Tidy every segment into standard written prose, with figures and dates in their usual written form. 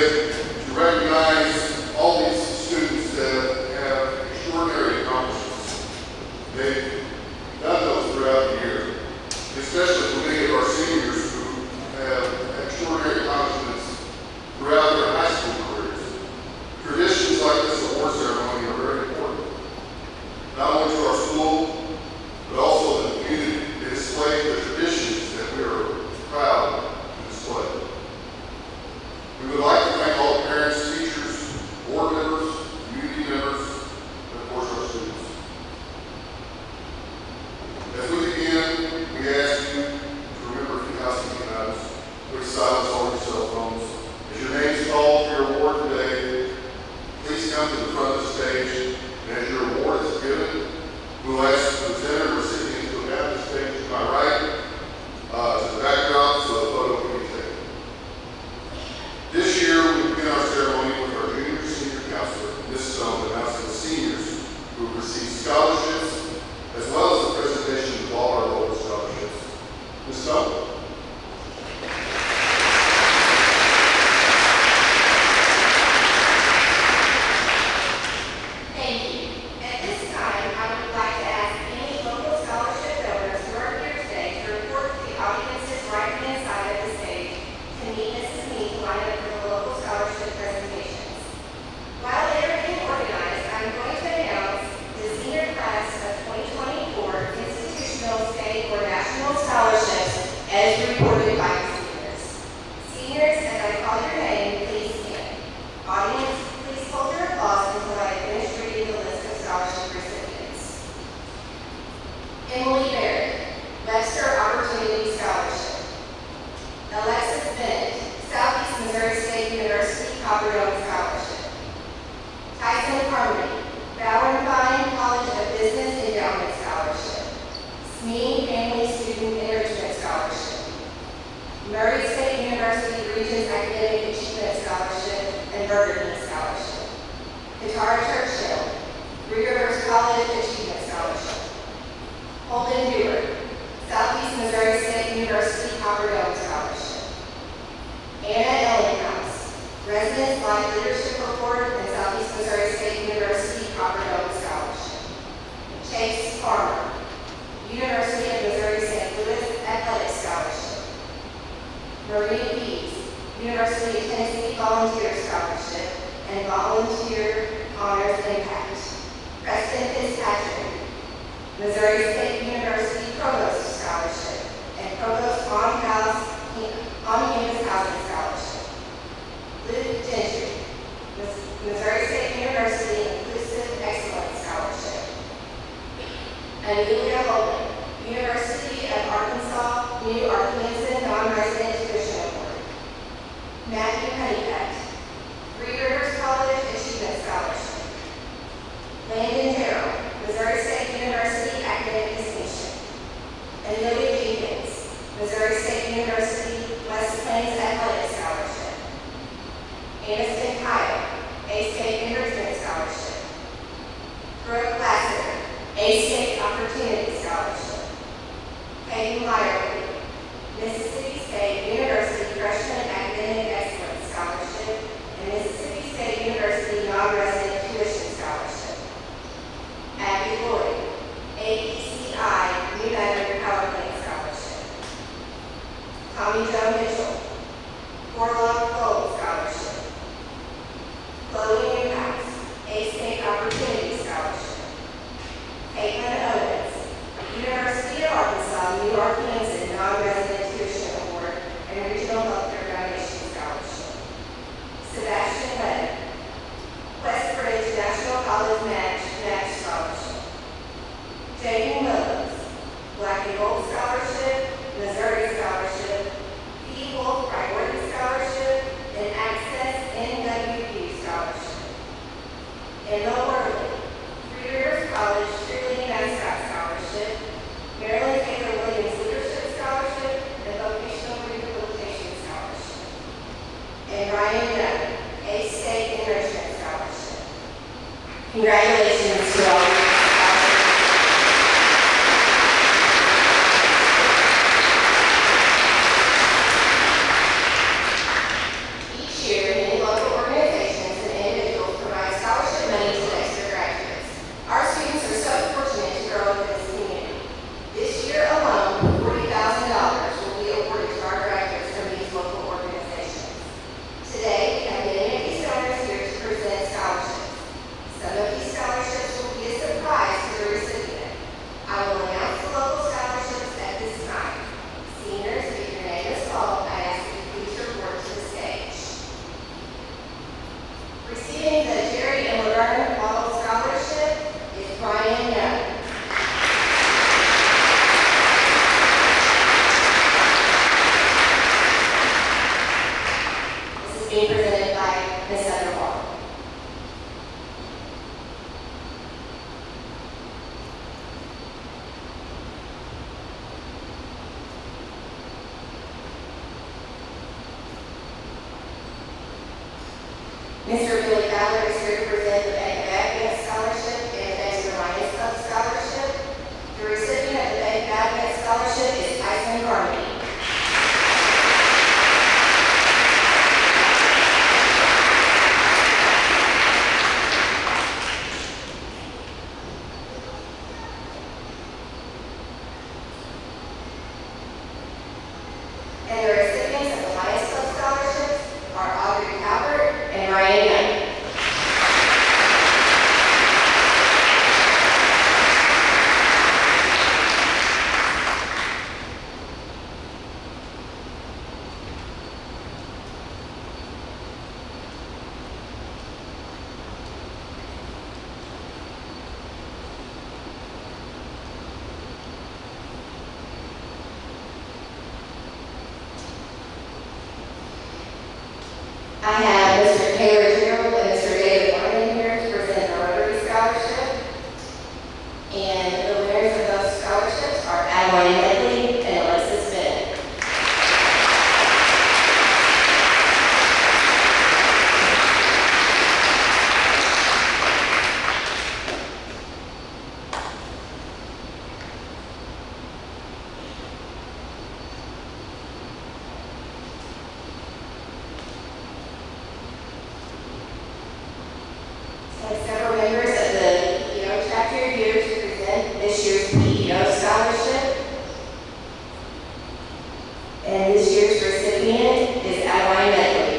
today to recognize all these students that have extraordinary accomplishments. They've done those throughout the year, especially for many of our seniors who have extraordinary accomplishments throughout their high school careers. Traditions like this award ceremony are very important, not only to our school, but also the community. They display the traditions that we are proud to display. We would like to thank all the parents, teachers, board members, community members, and of course our students. As we begin, we ask you to remember a few housekeeping items. Please silence all your cell phones. As your name is called for your award today, please come to the front of the stage, and as your award is given, we will ask the presenter and recipient to go down the stage to my right, to the backdrop, so the photo can be taken. This year, we begin our ceremony with our junior senior counselor, Ms. Stone, announcing the seniors who have received scholarships, as well as the presentation of all our local scholarships. Ms. Stone. Congratulations to all. Each year, many local being presented by Ms. Heather Wall. Mr. Billy Fowler is here to present the Bank of Advance Scholarship and the Dexter Lions Club Scholarship. The recipient of the Bank of Advance Scholarship is Tyson Carmody. And the recipients of the Lions Club Scholarships are Audrey Calvert and Ryan Young. I have Mr. Taylor Gerald and Mr. David Martin here to present the Rotary Scholarship. And the winners of those scholarships are Adeline Medley and Alexis Bennett. Several members of the PEO chapter here to present this year's PEO scholarship. And this year's recipient is Adeline Medley.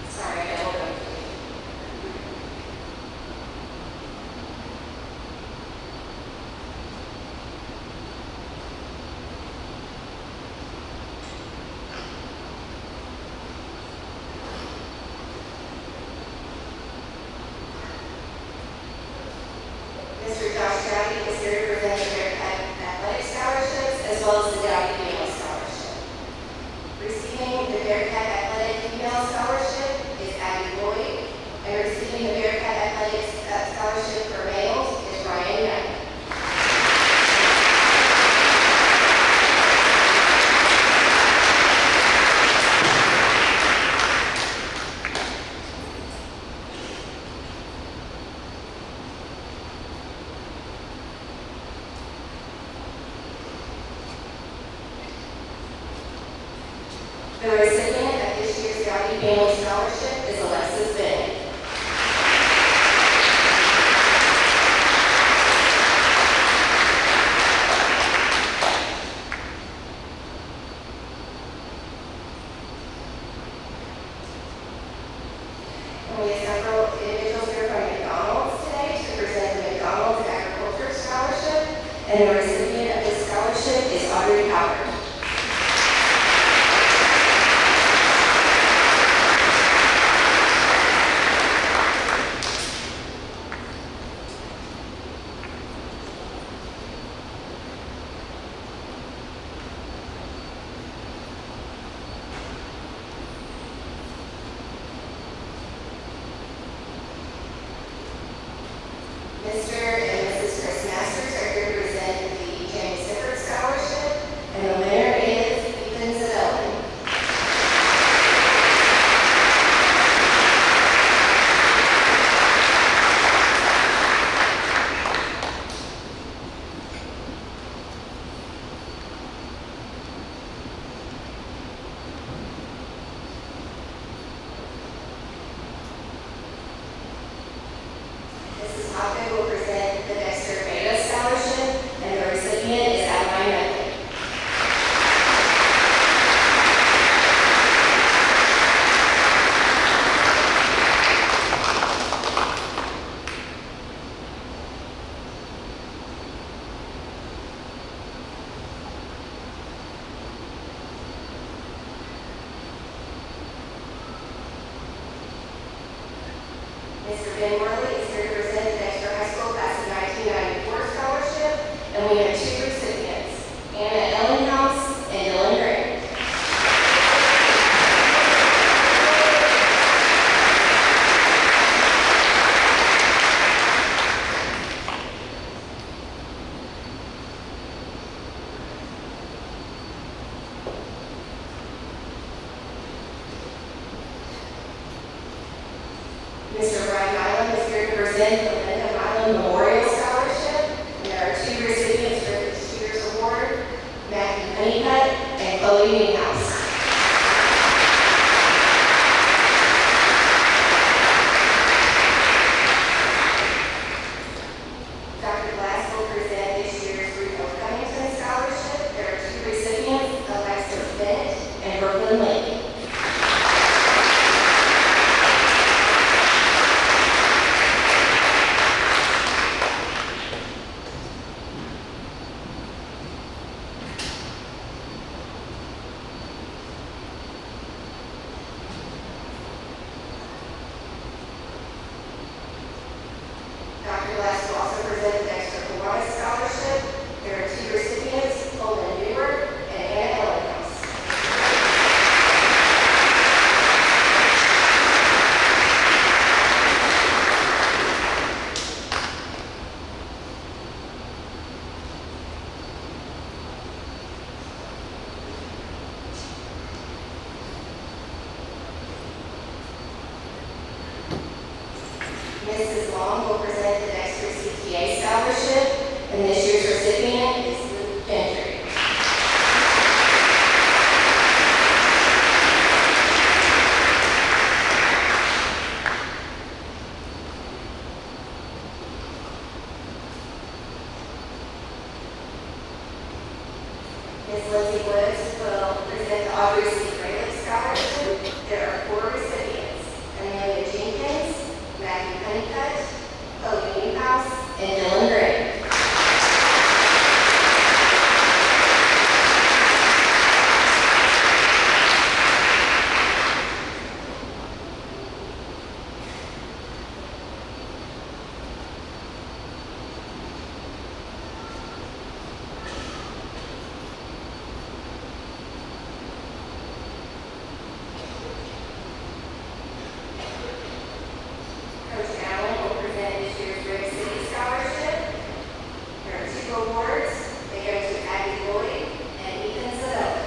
Sorry, I hold on. Mr. Josh Dowdy is here to present the Bearcat Athletic Scholarships as well as the Dowdy Female Scholarship. Receiving the Bearcat Athletic Female Scholarship is Abby Lloyd, and receiving the Bearcat Athletic Scholarship for males is Ryan Young. The recipient of this year's Dowdy Family Scholarship is Alexis Bennett. And we have several individuals here from McDonald's today to present the McDonald's Agriculture Scholarship, and the recipient of this scholarship is Audrey Calvert. Mr. and Mrs. Chris Masters are here to present the James Sifford Scholarship, and the Mr. Ben Worley is here to present the Dexter High School Class of 1994 Scholarship, and we have two recipients, Anna Ellenhouse and Dylan Gray. Mr. Brian Milam is here to present the Linda Milam Memorial Scholarship. And there are two recipients for this year's award, Matthew Honeycutt and Chloe Newhouse. Dr. Glass will present this year's Rico Cunnington Scholarship. There are two recipients, Alexis Bennett and Brooklyn Lake. Dr. Glass will also present the Dexter Kiwanis Scholarship. There are two recipients, Coleman Newberg and Anna Ellenhouse. Mrs. Long will present the Dexter CTA Scholarship, and this year's recipient is Luke Gentry. Ms. Lindsay Woods will present the Audrey C. Graylick Scholarship. There are four recipients, Amelia Jenkins, Matthew Honeycutt, Chloe Newhouse, and Dylan Gray. Coach Allen will present this year's Red City Scholarship. There are two awards. They go to Abby Lloyd and Ethan Zabella.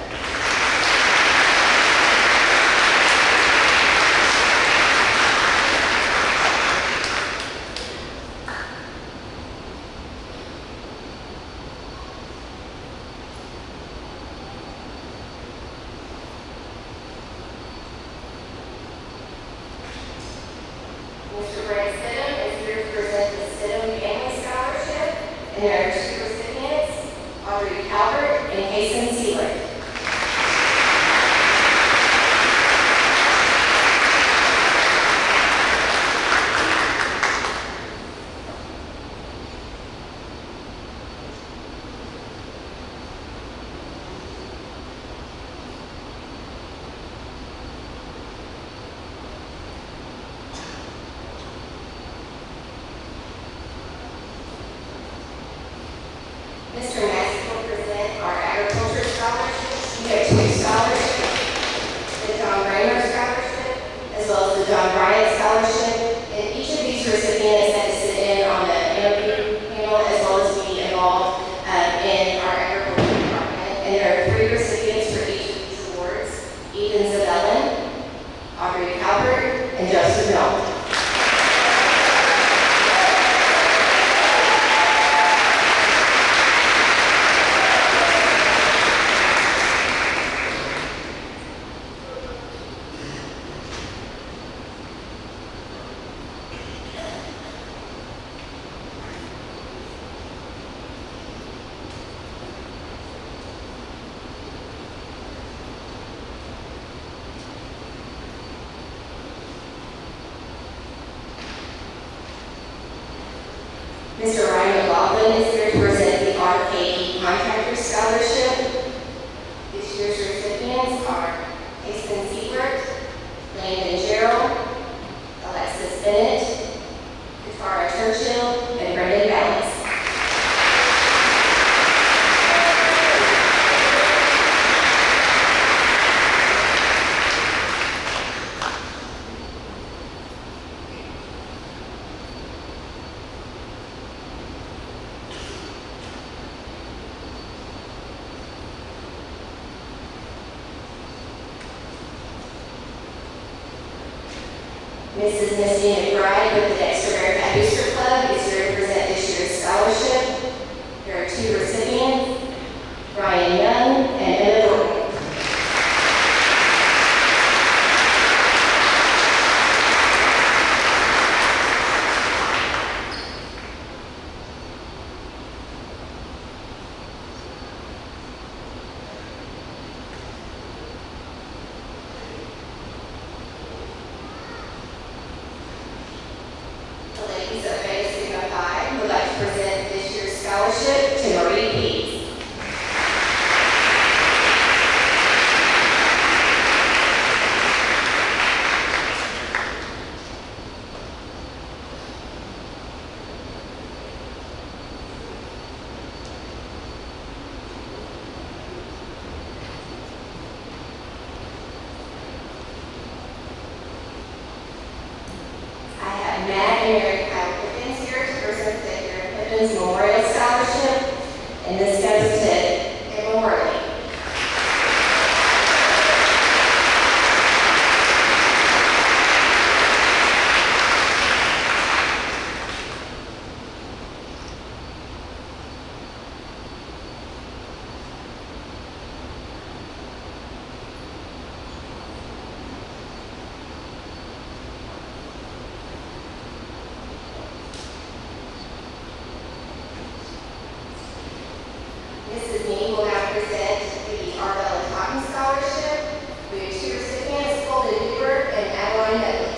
Mr. Brent Stidham is here to present the Stidham Family Scholarship, and there are two recipients, Audrey Calvert and Kason Seelig. Mr. Massey will present our agriculture scholarships. We have two scholarships, the John Raymer Scholarship, as well as the John Bryant Scholarship. And each of these recipients had to sit in on the interview panel as well as be involved in our agriculture department. And there are three recipients for each of these awards, Ethan Zabellin, Audrey Calvert, and Joseph Milton. Mr. Ryan McLaughlin is here to present the RKE Contractor Scholarship. This year's recipients are Hasten Siebert, Landon Gerald, Alexis Bennett, Mrs. Misty McBride with the Dexter Bearcat Booster Club is here to present this year's scholarship. There are two recipients, Ryan Young and Emma Thornton. The ladies of Beta Sigma Phi would like to present this year's scholarship to Marie Pease. I have Matt and Mary Kyle Pickens here to present the Aaron Pickens Memorial Scholarship, and this goes to Emma Worley. Mrs. Nee will now present the Arbella Cotton Scholarship. We have two recipients, Colton Hubert and Adeline Dudley.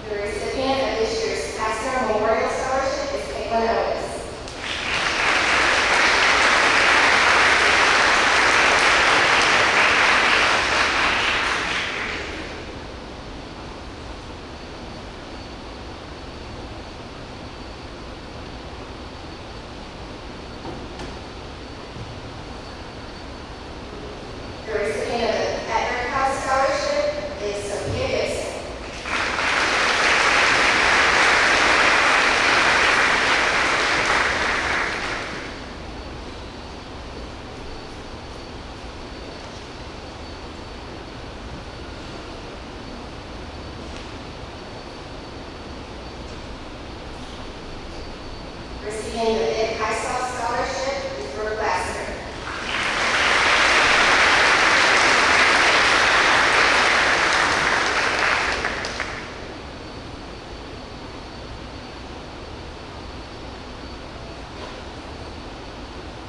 The recipient of this year's Pastor Memorial Scholarship is Caitlin Owens. The recipient of the Edgar House Scholarship is Sophia Gibson. Receiving the Ed Highsall Scholarship is Brooke Lassiter.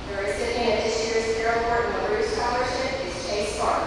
The recipient of this year's Carol Horton LaRue Scholarship is Chase Farmer.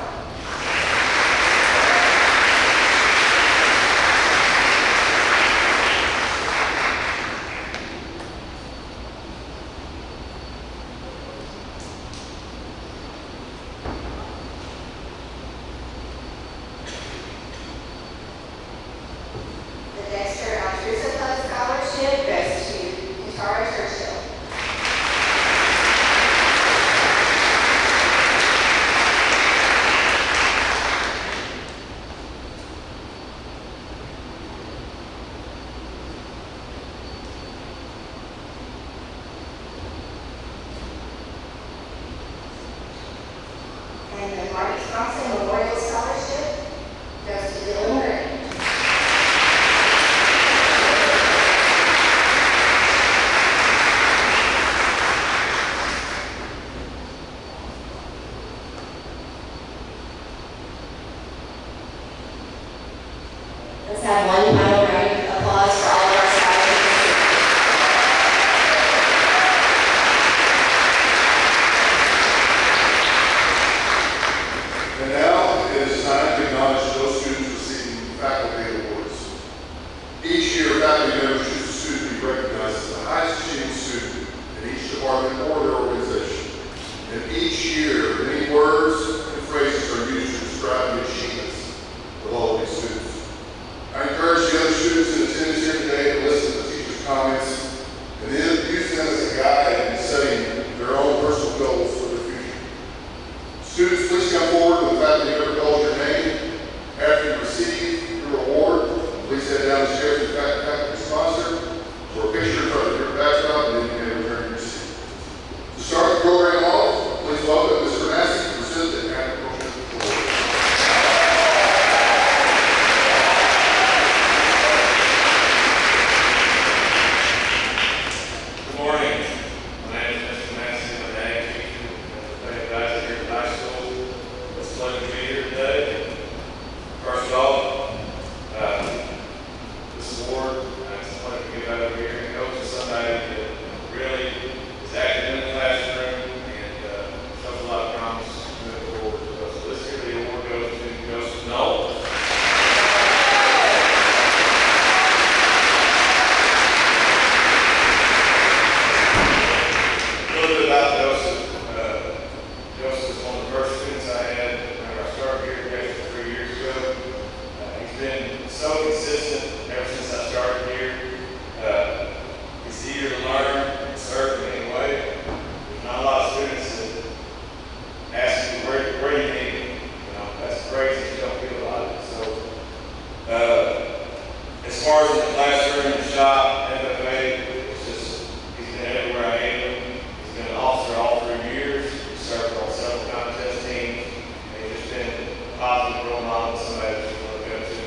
first job FFA. It's just, he's been everywhere I need him. He's been an officer all 3 years. He served on several contest teams. And he's just been a positive role model, somebody that you want to go to.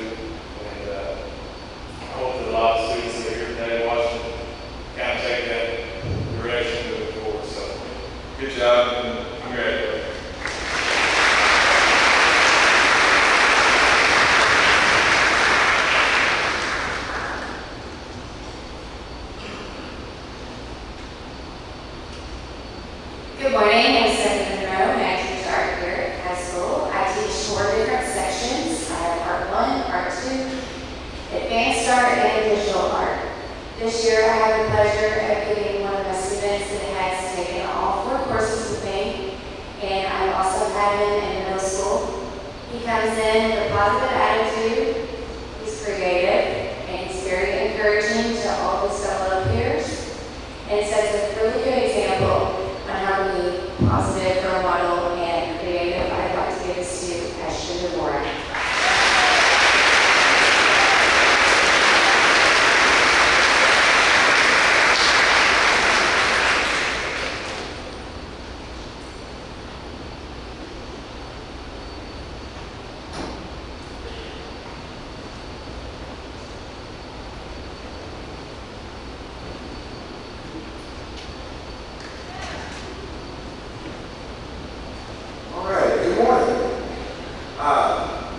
And I hope that a lot of students that are here today watching kind of take that direction moving forward. So good job and congratulations. Good morning, I'm Stephanie Monroe, and I teach art here at high school. I teach 4 different sections. I have Art 1, Art 2, Advanced Art, and Visual Art. This year I have the pleasure of giving one of my students that has taken all 4 courses with me, and I also had him in middle school. He comes in with a positive attitude, he's creative, and he's very encouraging to all his fellow peers, and sets a really good example on how to be positive, role model, and creative. I'd like to give this to Ashton Deborah.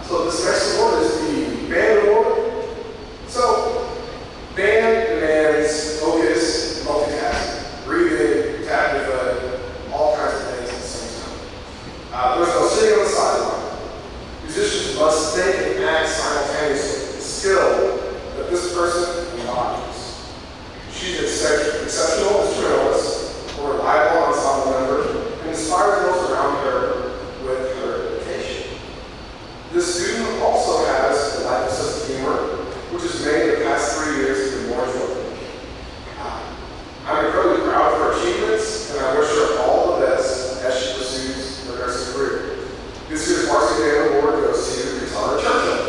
So this next award is the band award. So band demands focus, multitasking, breathing, tapping your foot, all kinds of things at the same time. There's no sitting on the sideline. Musicians must think and act simultaneously, a skill that this person embodies. She's an exceptional instrumentalist, a reliable ensemble member, and inspires those around her with her dedication. This student also has a life of sense of humor, which has made the past 3 years even more enjoyable. I'm incredibly proud of her achievements, and I wish her all the best as she pursues her nursing career. This year's Varsity Band Award goes to Katana Churchill.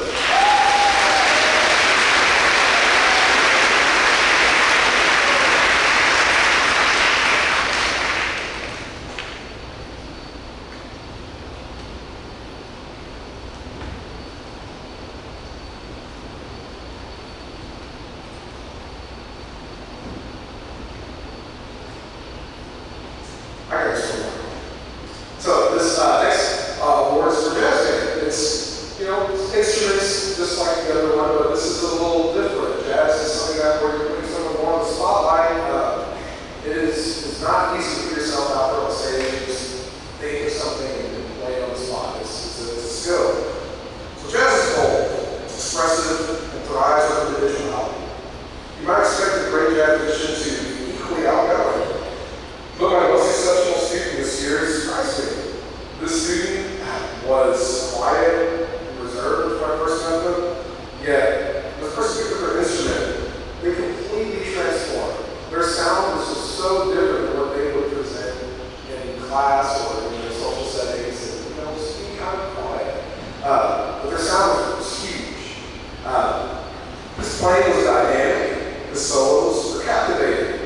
So this next award is for jazz band. It's, instruments just like the other one, but this is a little different. Jazz is something that where you're putting someone more on the spotlight. It's not easy to put yourself out there on stage and just think of something and play it on the spot. It's a skill. So jazz is bold, it's expressive, and thrives on individuality. You might expect a great jazz musician to be equally outgoing. But my most exceptional student this year is Christ. This student was quiet and reserved when I first met them, yet when I first picked up their instrument, they completely transformed. Their sound was just so different than what they would present in class or in their social settings, and just being kind of quiet. But their sound was huge. This playing was dynamic, the solos were captivating.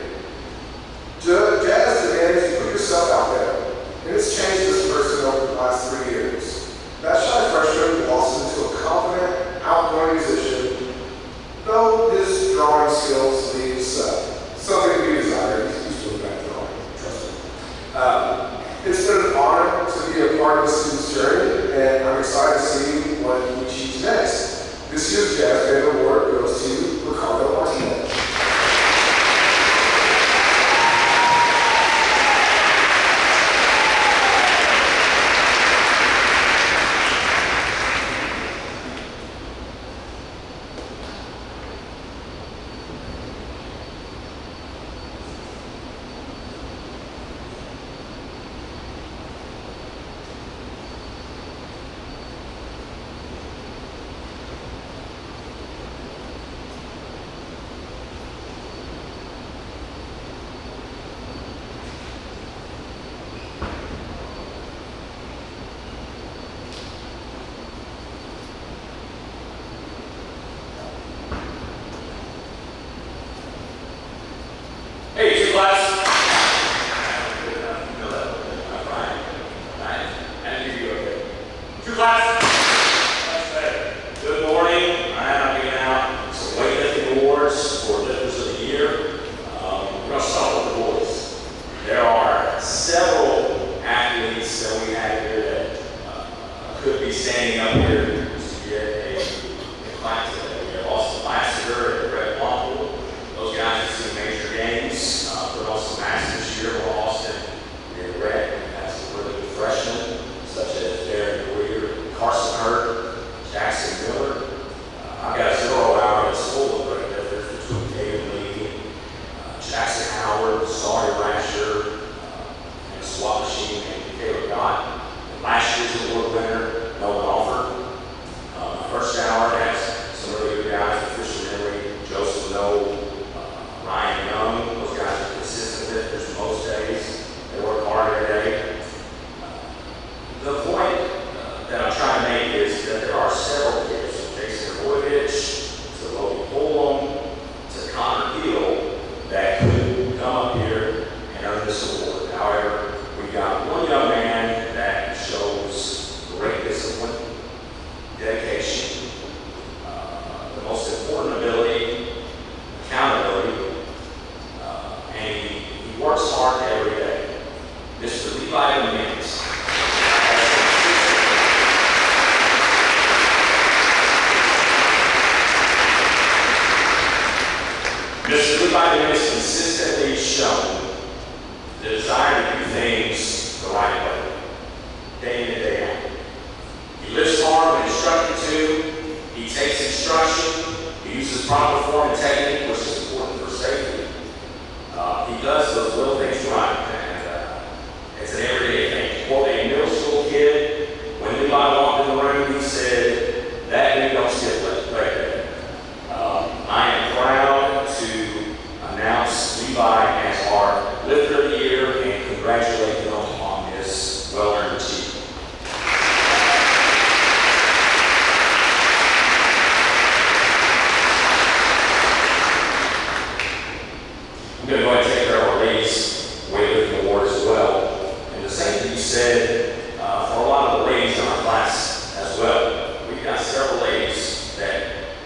Mr. Levi has consistently shown the desire to do things the right way, day in and day out. He lifts hard when instructed to. He takes instruction. He uses proper form and technique, which is important for safety. He does those little things right, and it's an everyday thing. For a middle school kid, when Levi walked in the room, he said, "That dude don't skip leg day." I am proud to announce Levi as our lifter of the year and congratulate him on this well-earned achievement. I'm going to go ahead and take care of our ladies weightlifting award as well. And the same thing you said for a lot of the ladies in our class as well. We've got several ladies that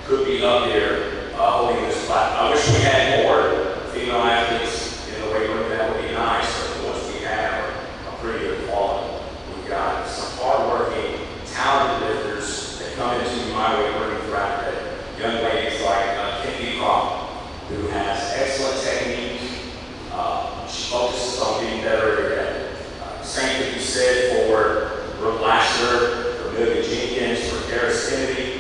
could be up here holding this plaque. I wish we had more female athletes in the weight room. That would be nice, but the ones we have are pretty good quality. We've got some hardworking, talented lifters that come into my weight room throughout the day. Young ladies like Kennedy Crop, who has excellent technique. She focuses on getting better every day. Same thing you said for Brooke Lasher, for Amelia Jenkins, for Karis Kennedy.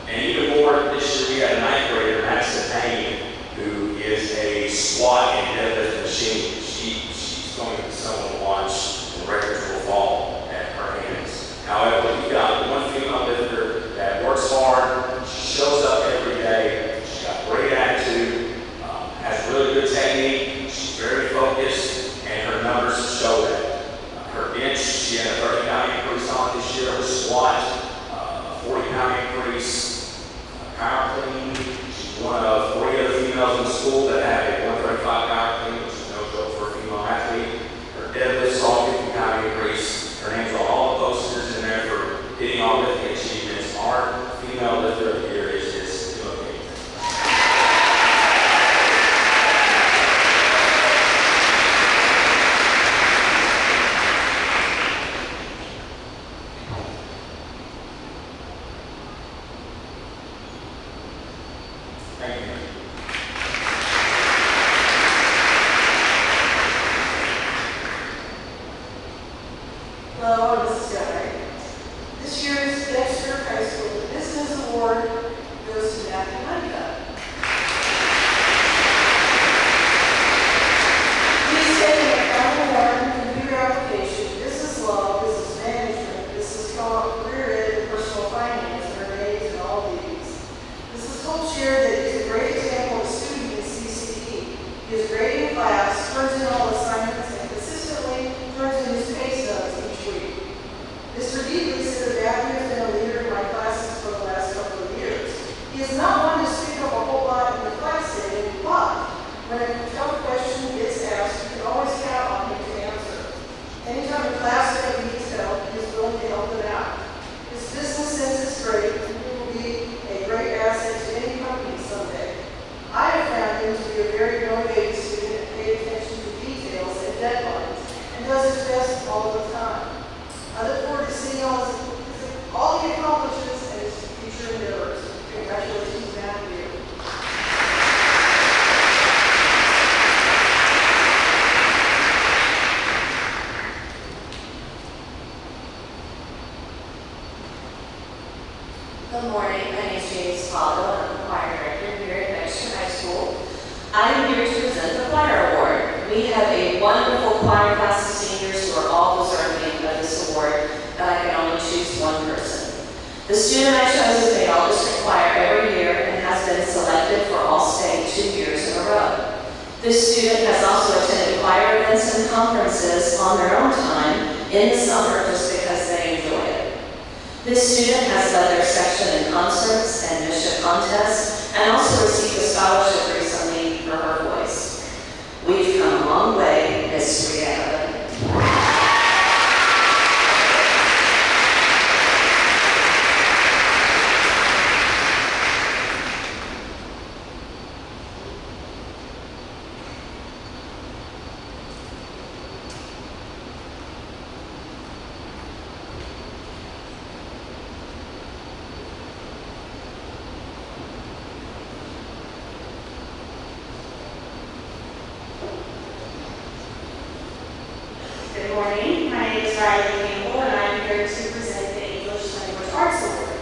And even more, this year we had a ninth grader, Madison Payne, who is a squat and deadlift machine. She's going to be someone to watch, and records will fall at her hands. However, we've got one female lifter that works hard. She shows up every day. She's got great attitude, has really good technique. She's very focused, and her numbers show that. Her bench, she had a 30-pound increase on this year. Her squat, a 40-pound increase. Power clean. She's one of 40 other females in the school that have a 135 power clean, which is no joke for a female athlete. Her deadlift's all 50-pound increase. Her name's on all the posters in there for hitting all lifting achievements. Our female lifter of the year is Timothy. Thank you. Hello, I'm Mrs. Guy. This year's Dexter High School Business Award goes to Matthew Honeycutt. He's taken accounting art, computer application, business law, business management, business career ed, and personal finance, and her A's in all these. Mrs. Holt shared that he's a great example of a student in CCE. He is great in class, turns in all assignments, and consistently turns in his pay stubs each week. Mr. Deatley said that Matthew has been a leader in my classes for the last couple of years. He is not one to speak up a whole lot in the class setting, but when a tough question gets asked, you can always count on him to answer. Anytime a class setting needs help, he is willing to help it out. His business sense is great, and he will be a great asset to any company someday. I have found him to be a very motivated student and pays attention to details and deadlines, and does his best all the time. I look forward to seeing all he accomplishes and his future endeavors. Congratulations, Matthew. Good morning, my name is James Paulo, and I'm the choir director here at Dexter High School. I am here to present the choir award. We have a wonderful choir class of seniors who are all deserving of this award, but I can only choose one person. The student I chose has made all district choir every year and has been selected for All-State 2 years in a row. This student has also attended choir events and conferences on their own time in the summer just because they enjoy it. This student has led their section in concerts and bishop contests and also received a scholarship recently for her voice. We've come a long way, Miss Rihanna. name is Riley Campbell, and I'm here to present the English Language Arts Award.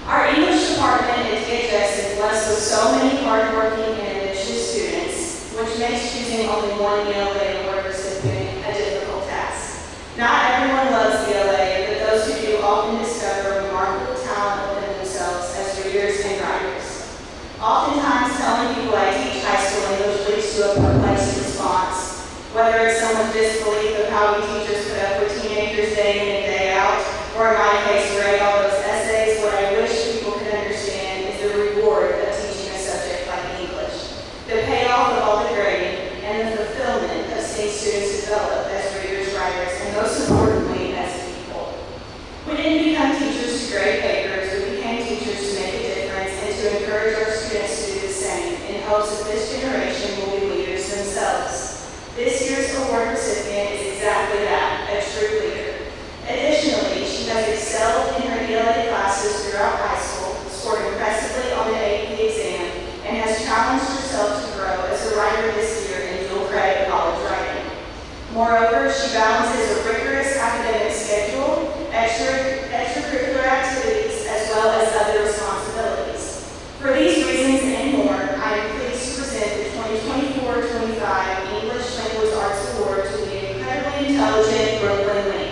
Our English department at DHS is blessed with so many hardworking and ambitious students, which makes choosing only one ELA award recipient a difficult task. Not everyone loves ELA, but those who do often discover remarkable talent within themselves as readers and writers. Oftentimes, telling people I teach high school English leads to a perplexed response. Whether it's someone's disbelief of how we teachers put up with teenagers day in and day out, or in my case, write all those essays, what I wish people could understand is the reward of teaching a subject like English. The payoff of all the grading and the fulfillment of seeing students develop as readers, writers, and most importantly, as people. We didn't become teachers to grade papers, we became teachers to make a difference and to encourage our students to do the same in hopes that this generation will be leaders themselves. This year's award recipient is exactly that, a true leader. Additionally, she has excelled in her ELA classes throughout high school, scored impressively on the AP exam, and has challenged herself to grow as a writer this year in dual credit college writing. Moreover, she balances a rigorous academic schedule, extracurricular activities, as well as other responsibilities. For these reasons and more, I am pleased to present the 2024-25 English Language Arts Award to the incredibly intelligent Brooklyn Link.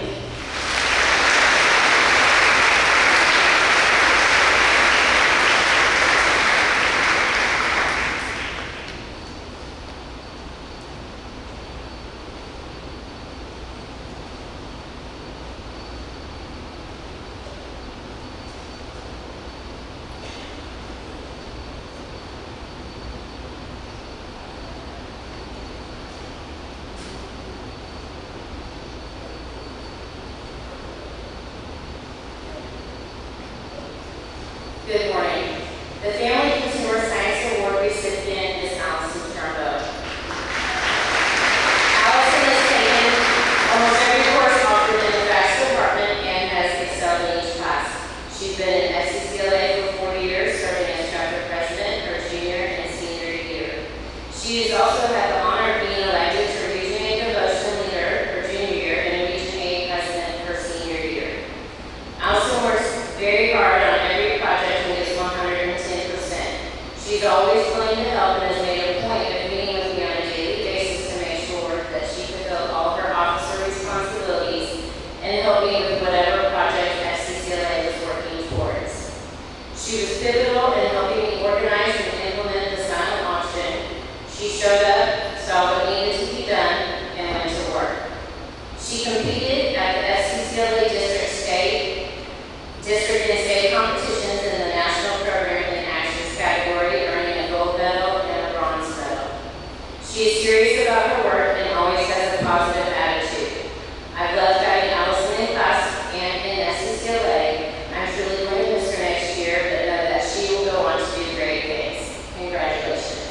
Good morning. The Family Consumer Science Award recipient is Allison Turnbow. Allison has taken almost every course offered in the FACS department and has excelled in each class. She's been at SCCLA for 4 years, serving as chapter president her junior and senior year. She has also had the honor of being elected to Region A Devotion Leader her junior year and Region A President her senior year. Allison works very hard on every project and gets 110%. She's always willing to help and has made a point of meeting with me on a daily basis to make sure that she fulfills all her officer responsibilities and help me with whatever project SCCLA is working towards. She was pivotal in helping me organize and implement the silent auction. She showed up, saw what needed to be done, and went to work. She competed at the SCCLA District and state competitions in the National Program in Actions category, earning a gold medal and a bronze medal. She is serious about her work and always has a positive attitude. I've loved guiding Allison in class and in SCCLA. I'm truly going to miss her next year, but know that she will go on to do great things. Congratulations.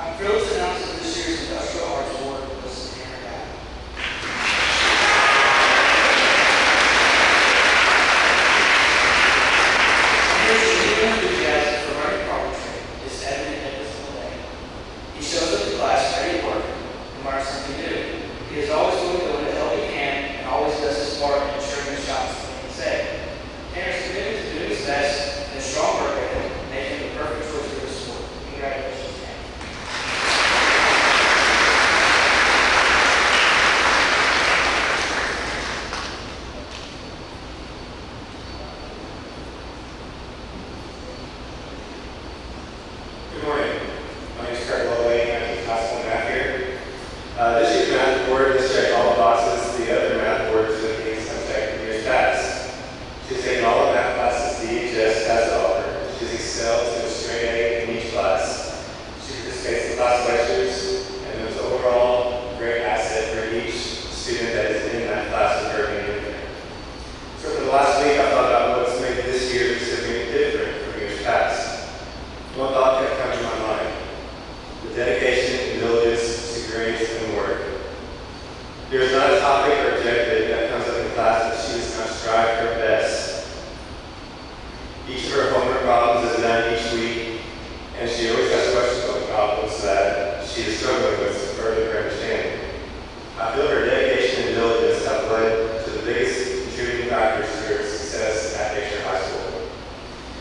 I'm thrilled to announce that this year's Industrial Arts Award was handed out. His genuine enthusiasm for learning carpentry is evident every single day. He shows up to class ready to work and learn something new. He is always willing to go into help he can and always does his part in ensuring the shop's clean and safe. Tanner's committed to doing his best and his strong work ethic make him the perfect choice for his sport. Congratulations, Tanner. she is struggling with to further her understanding. I feel her dedication and diligence have led to the biggest contributing factors to her success at Dexter High School.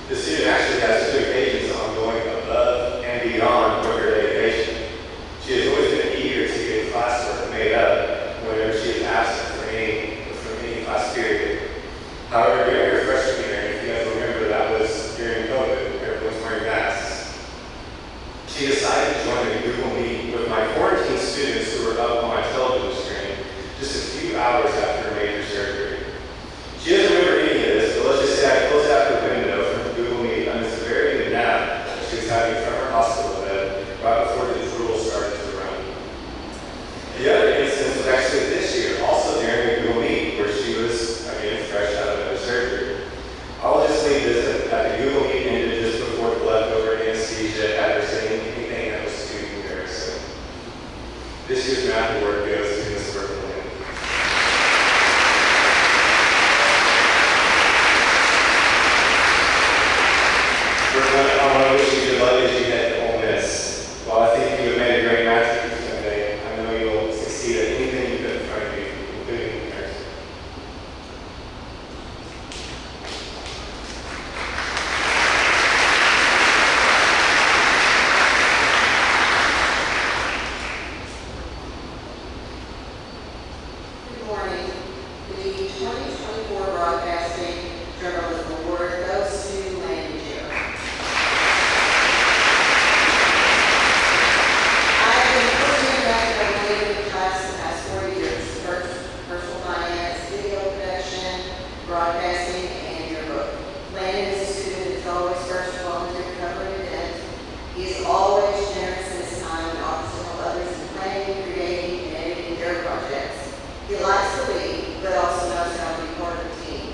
The student actually has 2 occasions on going above and beyond with her dedication. She has always been eager to get classwork made up whenever she is absent from any class period. However, during her freshman year, if you guys remember, that was during COVID, everyone was wearing masks. She decided to join a Google Meet with my quarantine students who were up on my television screen just a few hours after her major surgery. She doesn't remember any of this, but let's just say I closed out her window from Google Meet and missed a very good nap that she was having from her hospital bed right before these rules started to run. The other instance was actually this year, also during a Google Meet, where she was, again, fresh out of her surgery. I'll just leave this at the Google Meet ended just before the leftover anesthesia had her saying anything that was too embarrassing. This year's math award goes to Ms. Berkeley. I want to wish you good luck as you head to Ole Miss. While I think you have made a great math teacher someday, I know you'll succeed at anything you put in front of you, including nursing. Good morning. The 2024 Broadcasting Journalism Award goes to Landon Jarrett. I've been fortunate enough to have been in class the past 4 years, personal finance, video production, broadcasting, and your book. Landon is a student that's always first to volunteer covering events. He is always generous in his time and offers to help others in planning, creating, and editing their projects. He likes to lead, but also knows how to be part of the team.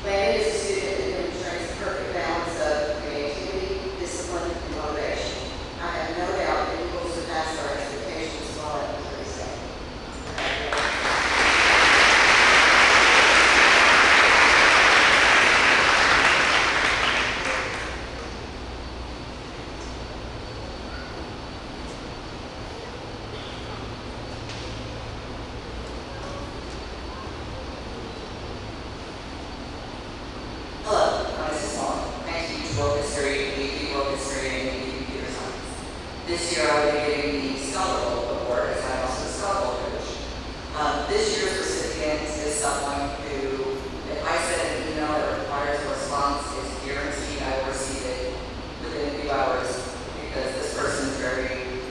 Landon is a student that demonstrates the perfect balance of creativity, discipline, and motivation. I have no doubt that he will surpass our expectations while at the same. Hello, I'm Mrs. Long. I teach world history, AP world history, and AP computer science. This year I will be getting the Scholar Award as I'm also a scholar coach. This year's recipient is someone who, if I send an email that requires a response, is guaranteed I will receive it within a few hours because this person is very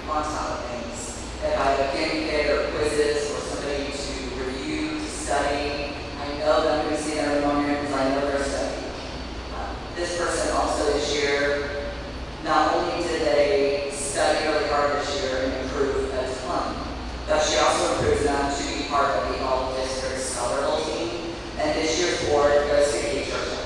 on top of things. If I have a guinea pig or quizzes or somebody to review, to study, I know that I'm going to see them every morning because I know they're studying. This person also this year, not only did they study really hard this year and improve a ton, but she also improved enough to be part of the all-district scholarly team. And this year's award goes to Kate Churchill.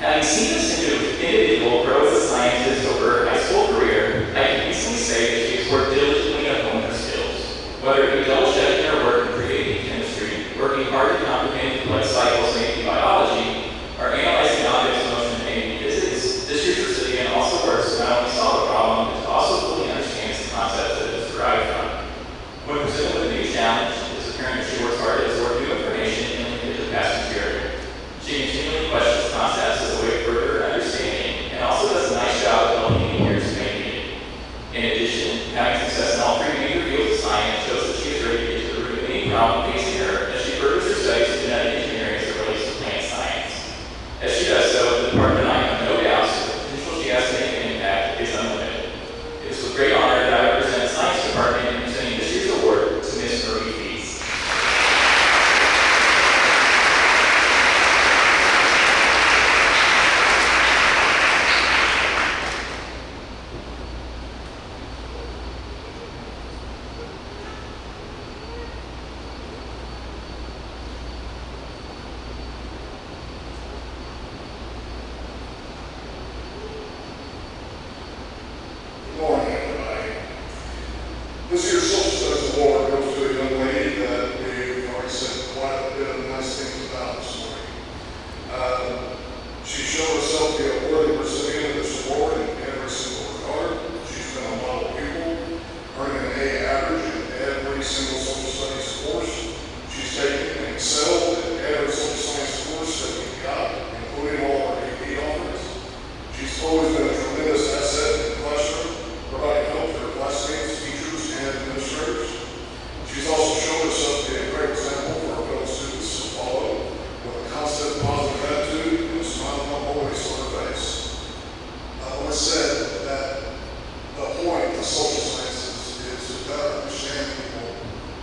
Having seen this individual grow as a scientist over her high school career, I can easily say that she has worked diligently to hone her skills. Whether it be double-checking her work in creating chemistry, working hard to comprehend complex cycles in AP biology, or analyzing objects in motion in AP physics, this year's recipient also works to not only solve a problem, but to also fully understands the concepts that it is derived from. When presented with a new challenge, it's apparent that she works hard to absorb new information and link it to past material. She continually questions concepts as a way of further understanding and also does a nice job of helping you This year's social studies award goes to a young lady that we've already said quite a bit of nice things about this morning. She showed herself to be a worthy recipient of this award in every single regard. She's been a model pupil, earning an A average in every single social studies course. She's taken and excelled in every social science course that we've got, including all of our AP offerings. She's always been a tremendous asset in the classroom, providing help to her classmates, teachers, and administrators. She's also shown herself to be a great example for her fellow students to follow, with a constant positive attitude and a smile always on her face. I've always said that the point of social sciences is to better understand people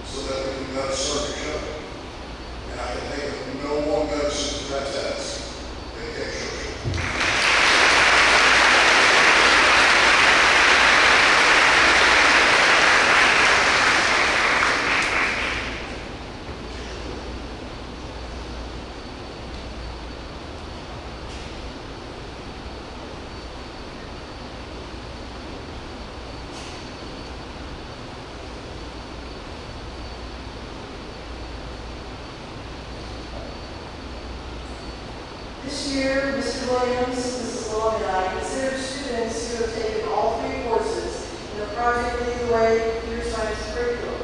so that we can better serve each other. And I can think of no one better suited to that task than Kate Churchill. This year, Mr. Williams, Mrs. Long, and I consider students who have taken all 3 courses in the Project Lead the Way Computer Science curriculum,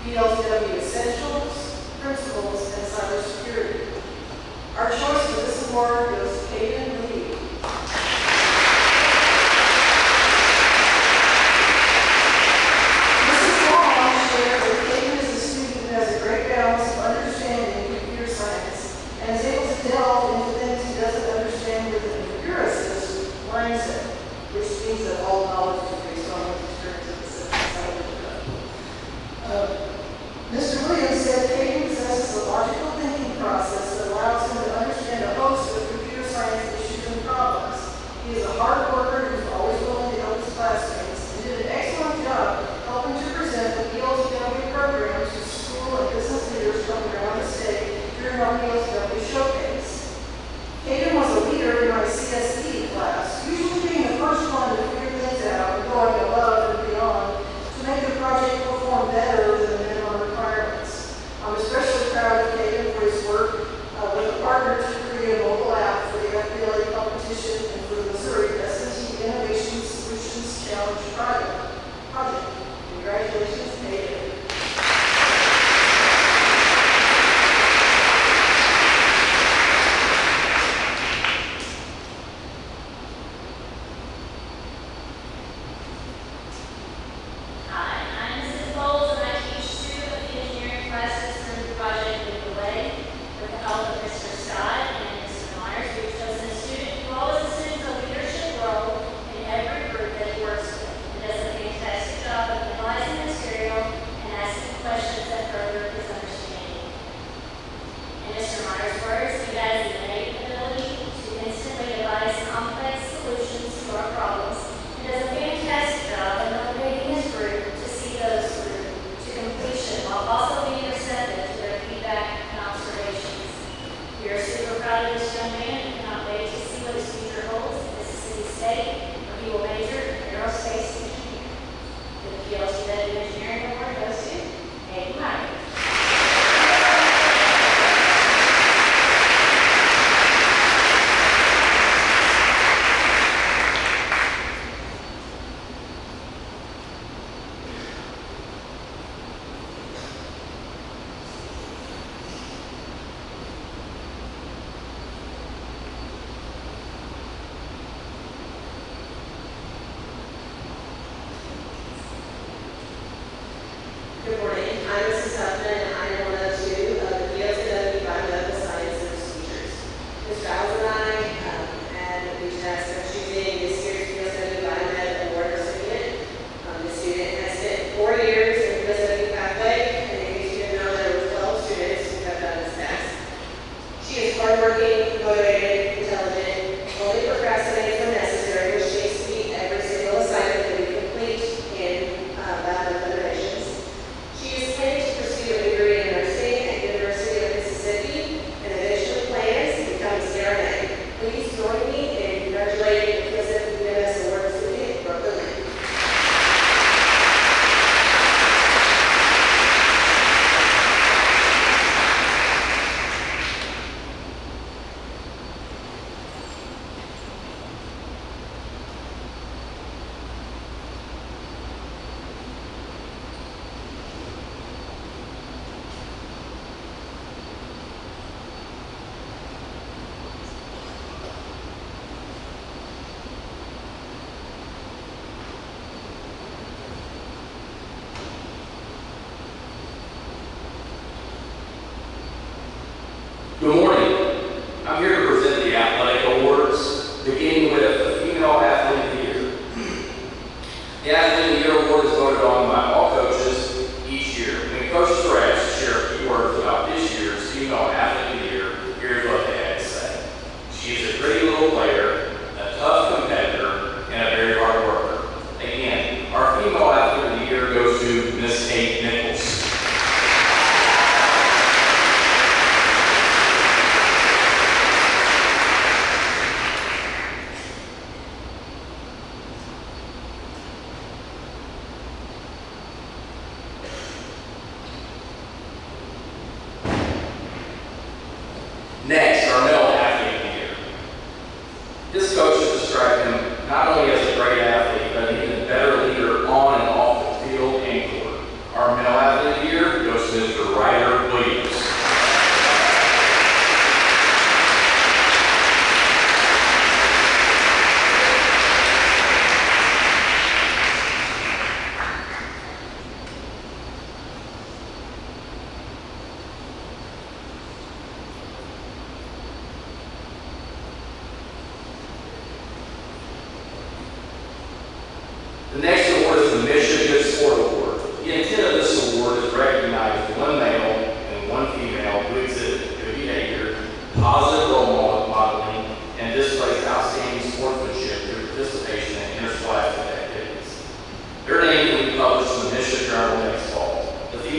PLCW Essentials, Principles, and Cybersecurity. Our choice for this award goes to Kaden Lee. Mrs. Long shared that Kaden is a student who has a great balance of understanding computer science and is able to delve into things he doesn't understand with an empiricist mindset, which means that all knowledge is based on what experience of the system. Mr. Williams said Kaden possesses a logical thinking process that allows him to understand a host of computer science issues and problems. He is a hard worker who's always willing to help his classmates and did an excellent job helping to present the PLCW programs to school and business leaders from around the state during our PLCW showcase. Kaden was a leader in my CSE class, usually being the first one to figure things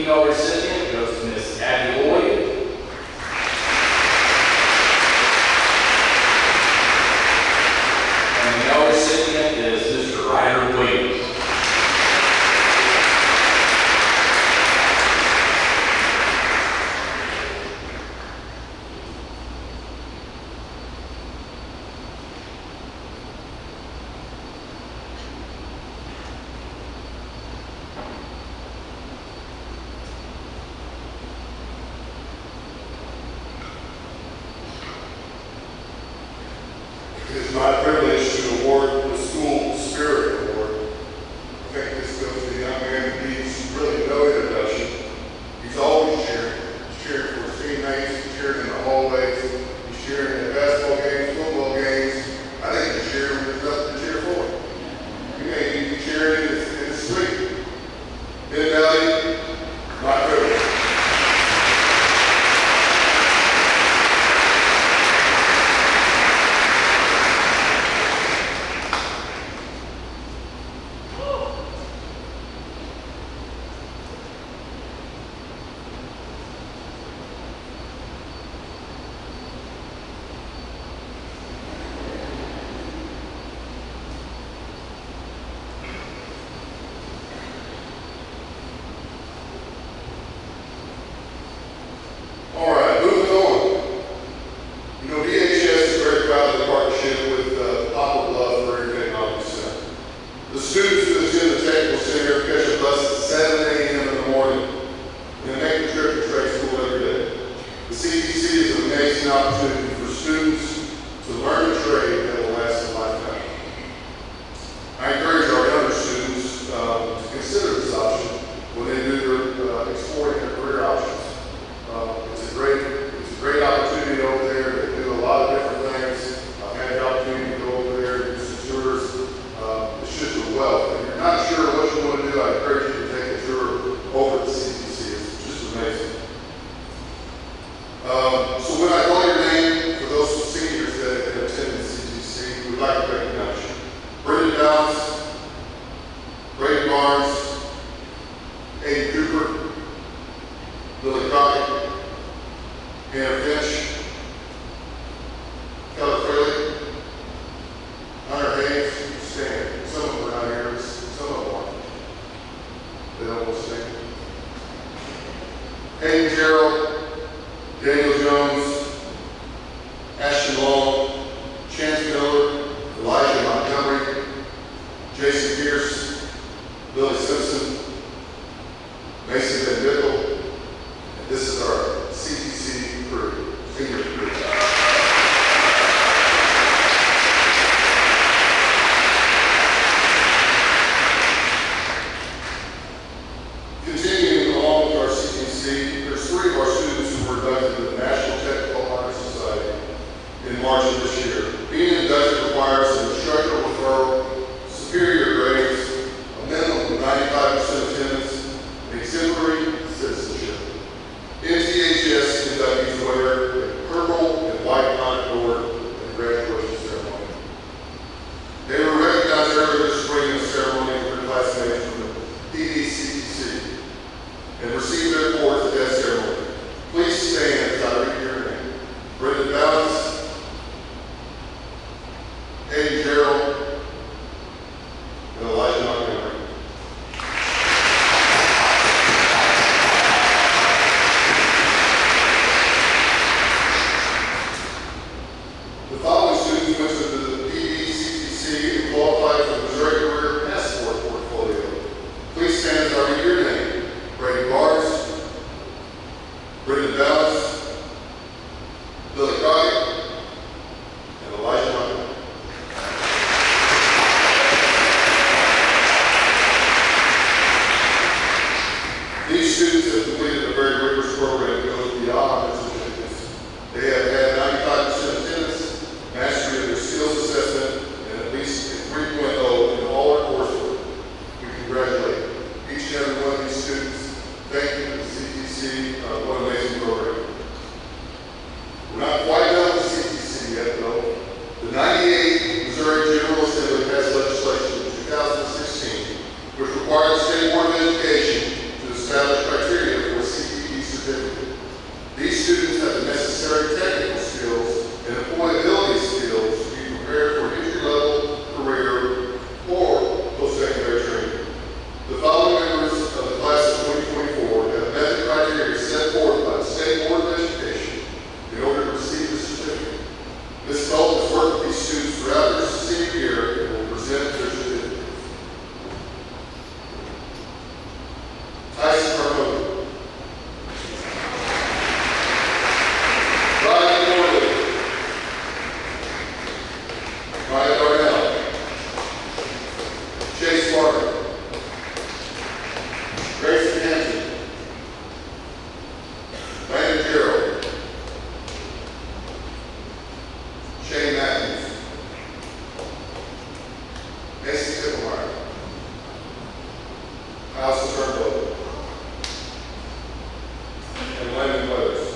female recipient goes to Miss Abby Lloyd. And the male recipient is Mr. Ryder Williams. It is my privilege to award the School Spirit Award. I think this goes to the young man that needs really no introduction. He's always cheering. He's cheering for his teammates, he's cheering in the hallways, he's cheering at basketball games, football games. I think he's cheering when there's nothing to cheer for. He may even be cheering in his sleep. In Valley, my privilege. All right, moving on. You know, DHS is very proud of the partnership with Papa Love for Area Technology Center. The students who attend the Technical Center catch a bus at 7 a.m. in the morning and make the trip to trade school every day. The CTC is an amazing opportunity for students to learn a trade that will last a lifetime. I encourage our younger students to consider this option when they do their exploring their career options. It's a great opportunity over there. They do a lot of different things. I've had the opportunity to go over there and do some tours. It's just a wealth. If you're not sure what you want to do, I encourage you to take a tour over the CTC. It's just amazing. So when I call your name, for those seniors that have attended the CTC, we'd like to recognize you. Brendan Downs, Brady Barnes, Aiden Cooper, Lily Crockett, Hannah Finch, Keller Fraley, Hunter Hayes, stand. Some of them are out here, some of them aren't. They don't want to stand. Hayden Gerald, Daniel Jones, Ashton Long, Chance Miller, Elijah Montgomery, Jason Pierce, Billy Simpson, Macy Tipplemeyer, Allison Turnbull, and Landon Weathers.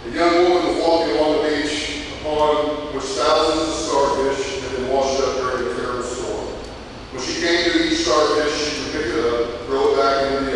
A young woman was walking along the beach upon which thousands of starfish had been washed up during a terrible storm. When she came to each starfish, she would pick it up, throw it back into the